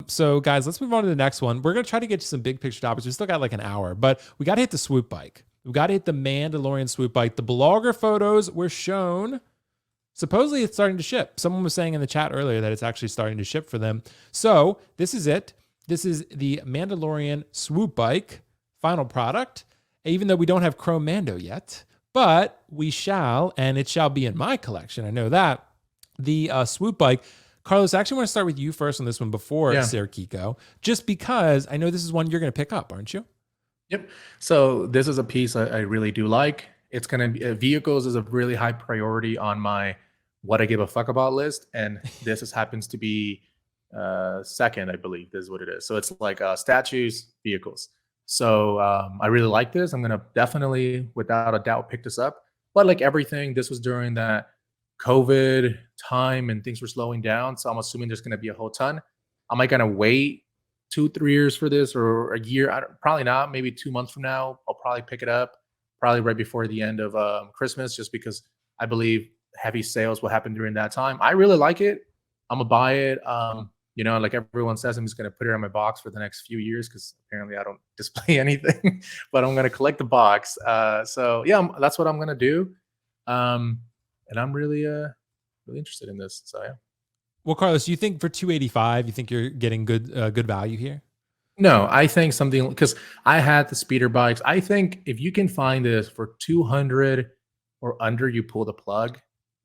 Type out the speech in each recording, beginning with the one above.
So guys, let's move on to the next one. We're gonna try to get to some big picture topics. We still got like an hour, but we got to hit the swoop bike. We got to hit the Mandalorian swoop bike. The blogger photos were shown. Supposedly it's starting to ship. Someone was saying in the chat earlier that it's actually starting to ship for them. So this is it. This is the Mandalorian swoop bike, final product. Even though we don't have Chrome Mando yet, but we shall, and it shall be in my collection. I know that. The swoop bike. Carlos, I actually want to start with you first on this one before Sir Keco, just because I know this is one you're going to pick up, aren't you? Yep. So this is a piece I really do like. It's going to be vehicles is a really high priority on my what I give a fuck about list, and this happens to be second, I believe. This is what it is. So it's like statues, vehicles. So I really like this. I'm gonna definitely, without a doubt, pick this up. But like everything, this was during that COVID time and things were slowing down. So I'm assuming there's gonna be a whole ton. Am I gonna wait 2-3 years for this, or a year? Probably not. Maybe 2 months from now, I'll probably pick it up. Probably right before the end of Christmas, just because I believe heavy sales will happen during that time. I really like it. I'm gonna buy it. You know, like everyone says, I'm just gonna put it on my box for the next few years because apparently I don't display anything, but I'm gonna collect the box. So yeah, that's what I'm gonna do. And I'm really interested in this. So yeah. Well, Carlos, you think for $285, you think you're getting good value here? No, I think something, because I had the speeder bikes. I think if you can find this for 200 or under, you pull the plug,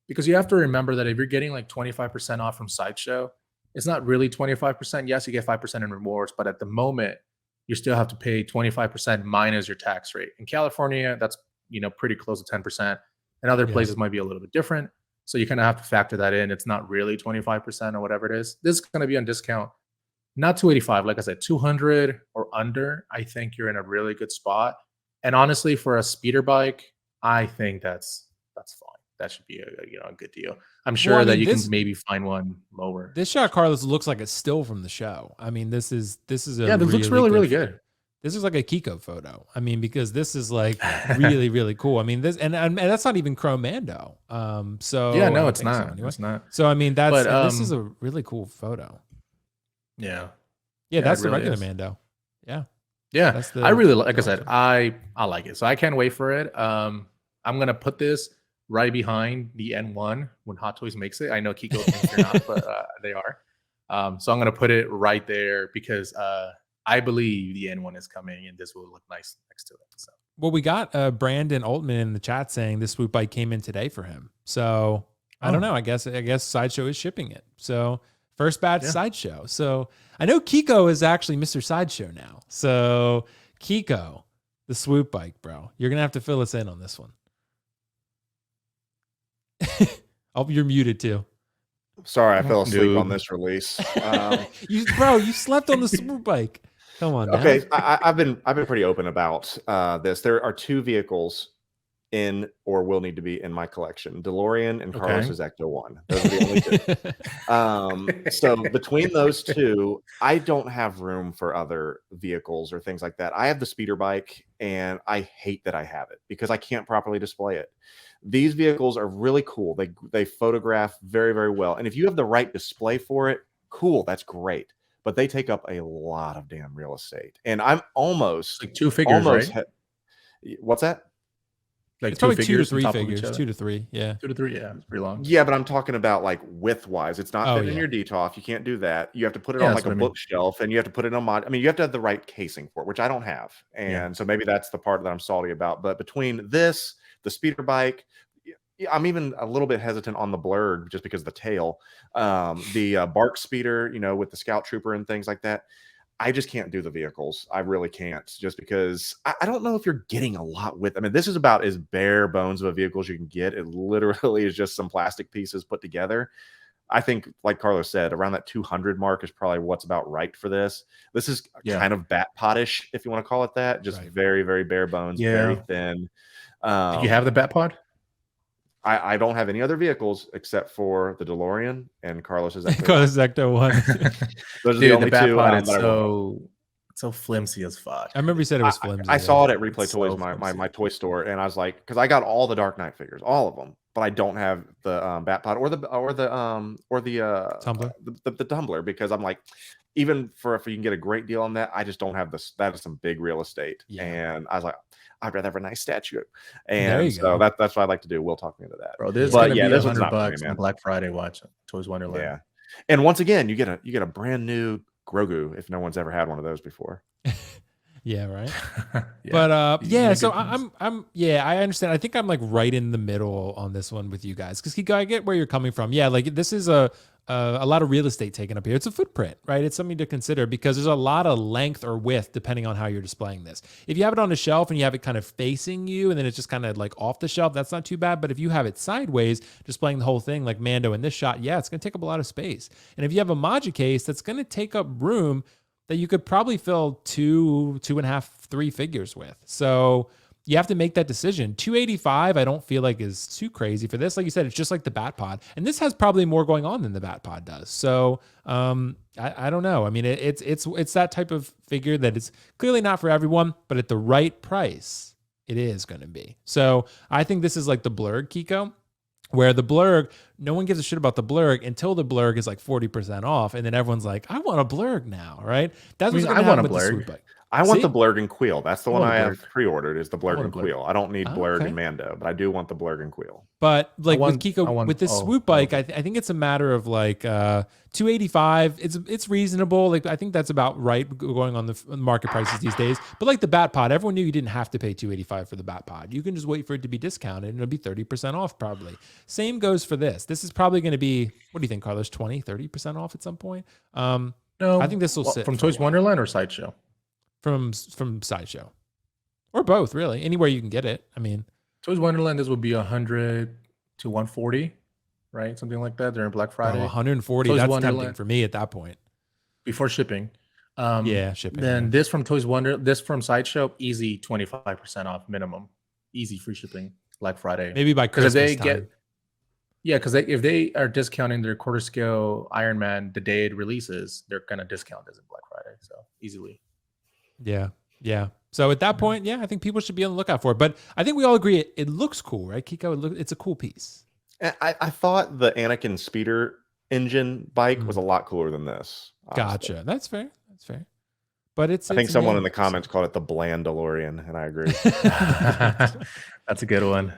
because you have to remember that if you're getting like 25% off from Sideshow, it's not really 25%. Yes, you get 5% in rewards, but at the moment, you still have to pay 25% minus your tax rate. In California, that's pretty close to 10%. And other places might be a little bit different. So you kind of have to factor that in. It's not really 25% or whatever it is. This is going to be on discount. Not 285, like I said, 200 or under. I think you're in a really good spot. And honestly, for a speeder bike, I think that's fine. That should be a good deal. I'm sure that you can maybe find one lower. This shot, Carlos, looks like a still from the show. I mean, this is a this looks really good. This is like a Keco photo. I mean, because this is like really, really cool. I mean, this and that's not even Chrome Mando. So yeah, no, it's not. So anyway. It's not. So I mean, this is a really cool photo. Yeah, that's the regular Mando. Yeah. I really like I said, I like it. So I can't wait for it. I'm gonna put this right behind the N1 when Hot Toys makes it. I know Keco thinks they're not, but they are. So I'm gonna put it right there because I believe the N1 is coming, and this will look nice next to it. So. Well, we got Brandon Altman in the chat saying this swoop bike came in today for him. So I don't know. I guess Sideshow is shipping it. So first batch Sideshow. So I know Keco is actually Mr. Sideshow now. So Keco, the swoop bike, bro, you're gonna have to fill us in on this one. Oh, you're muted too. Sorry, I fell asleep on this release. You slept on the swoop bike. Come on. Okay, I've been pretty open about this. There are two vehicles in or will need to be in my collection: DeLorean and Carlos's Ecto One. Those are the only two. So between those two, I don't have room for other vehicles or things like that. I have the speeder bike, and I hate that I have it because I can't properly display it. These vehicles are really cool. They photograph very, very well. And if you have the right display for it, cool, that's great. But they take up a lot of damn real estate. And I'm almost like two figures, right? What's that? Like it's probably 2 to 3 figures. 2 to 3, yeah. 2 to 3, yeah. It's pretty long. Yeah, but I'm talking about like width-wise. It's not fitting in your DTOF. You can't do that. You have to put it on like a bookshelf, and you have to put it on mod. I mean, you have to have the right casing for it, which I don't have. And so maybe that's the part that I'm salty about. But between this, the speeder bike, I'm even a little bit hesitant on the blurred just because of the tail. The bark speeder, with the scout trooper and things like that. I just can't do the vehicles. I really can't, just because I don't know if you're getting a lot with. I mean, this is about as bare bones of a vehicle as you can get. It literally is just some plastic pieces put together. I think, like Carlos said, around that 200 mark is probably what's about right for this. This is kind of bat pod-ish, if you want to call it that. Just very, very bare bones, very thin. Do you have the bat pod? I don't have any other vehicles except for the DeLorean and Carlos's Ecto. Carlos's Ecto One. Those are the only two. It's so flimsy as fuck. I remember you said it was flimsy. I saw it at Replay Toys, my toy store, and I was like, because I got all the Dark Knight figures, all of them, but I don't have the Bat Pod or the Tumbler. The Tumbler, because I'm like, even for if you can get a great deal on that, I just don't have this. That is some big real estate. Yeah. And I was like, I'd rather have a nice statue. There you And so go. that's what I like to do. We'll talk me into that. Bro, this is But gonna yeah, be this one's not $100 for me, on Black Friday. Watch Toys Wonderland. Yeah. And once again, you get a brand new Grogu if no one's ever had one of those before. Yeah, right. Yeah. But These yeah, make so good ones. I'm yeah, I understand. I think I'm like right in the middle on this one with you guys because I get where you're coming from. Yeah, like this is a lot of real estate taken up here. It's a footprint, right? It's something to consider because there's a lot of length or width depending on how you're displaying this. If you have it on a shelf and you have it kind of facing you and then it's just kind of like off the shelf, that's not too bad. But if you have it sideways, displaying the whole thing like Mando in this shot, yeah, it's going to take up a lot of space. And if you have a Maja case, that's going to take up room that you could probably fill 2.5, 3 figures with. So you have to make that decision. $285, I don't feel like is too crazy for this. Like you said, it's just like the Bat Pod, and this has probably more going on than the Bat Pod does. So I don't know. I mean, it's that type of figure that is clearly not for everyone, but at the right price, it is going to be. So I think this is like the Blurg Keco, where the Blurg, no one gives a shit about the Blurg until the Blurg is like 40% off, and then everyone's like, I want a Blurg now, right? That's what's going to happen with the Swoop bike. I want the Blurg and Queel. That's the one I have pre-ordered is the Blurg and Queel. I don't need Blurg and Mando, but I do want the Blurg and Queel. But like with Keco, with this Swoop bike, I think it's a matter of like $285. It's reasonable. Like I think that's about right going on the market prices these days. But like the Bat Pod, everyone knew you didn't have to pay $285 for the Bat Pod. You can just wait for it to be discounted and it'll be 30% off probably. Same goes for this. This is probably going to be, what do you think, Carlos? 20, 30% off at some point? No, I think this will sit from Toys Wonderland or Sideshow. From Sideshow, or both, really. Anywhere you can get it. I mean, Toys Wonderland, this would be 100 to 140, right? Something like that during Black Friday. 140. Toys that's Wonderland, tempting for me at that point. Before shipping. Yeah, shipping. Then this from this from Sideshow, easy 25% off minimum, easy free shipping Black Friday. Maybe by Christmas they time. Because if they are discounting their quarter scale Iron Man the day it releases, they're gonna discount this in Black Friday, so easily. Yeah. So at that point, yeah, I think people should be on the lookout for it. But I think we all agree it looks cool, right, Keco? It's a cool piece. I thought the Anakin speeder engine bike was a lot cooler than this. Honestly. Gotcha. That's fair. But I think someone in the comments called it the Blandalorian, and I agree. That's a good one.